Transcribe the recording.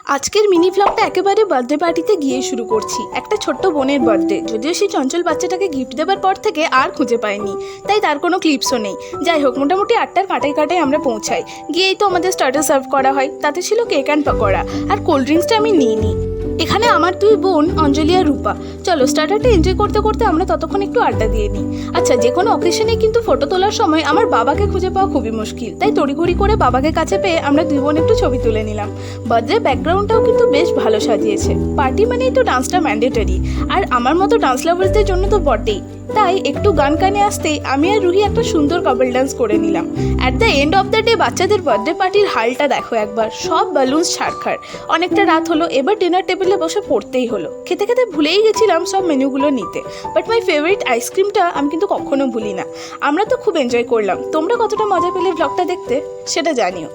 আজকের মিনি ভ্লগটা একেবারে বার্থডে পার্টিতে গিয়ে শুরু করছি। একটা ছোট্ট বোনের বার্থডে, যদিও সেই চঞ্চল বাচ্চাটাকে গিফট দেওয়ার পর থেকে আর খুঁজে পাইনি, তাই তার কোনো ক্লিপসও নেই। যাই হোক, মোটামুটি 8টার কাটায় কাটায় আমরা পৌঁছাই। গিয়েই তো আমাদের স্টার্টার সার্ভ করা হয়, তাতে ছিল কেক অ্যান্ড পকোড়া, আর কোল্ড ড্রিঙ্কসটা আমি নিইনি। এখানে আমার দুই বোন অঞ্জলি আর রূপা। চলো স্টার্টারটা এনজয় করতে করতে আমরা ততক্ষণ একটু আড্ডা দিয়ে নিই। আচ্ছা, যে কোনো অকেশনে কিন্তু ফটো তোলার সময় আমার বাবাকে খুঁজে পাওয়া খুবই মুশকিল, তাই তড়িঘড়ি করে বাবাকে কাছে পেয়ে আমরা দুই বোন একটু ছবি তুলে নিলাম। বার্থডে ব্যাকগ্রাউন্ডটাও কিন্তু বেশ ভালো সাজিয়েছে। পার্টি মানেই তো ডান্সটা ম্যান্ডেটরি, আর আমার মতো ডান্স লাভার্সদের জন্য তো বটেই। তাই একটু গান কানে আসতেই আমি আর রুহি একটা সুন্দর কাপল ডান্স করে নিলাম। At the end of the day বাচ্চাদের বার্থডে পার্টির হালটা দেখো একবার, সব বালুন্স ছাড়খাড়। অনেকটা রাত হলো, এবার ডিনার টেবিলে বসে পড়তেই হলো। খেতে খেতে ভুলেই গেছিলাম সব মেনুগুলো নিতে, বাট মাই ফেভারিট আইসক্রিমটা আমি কিন্তু কখনো ভুলি না। আমরা তো খুব এনজয় করলাম। তোমরা কতটা মজা পেলে ব্লগটা দেখতে সেটা জানিও।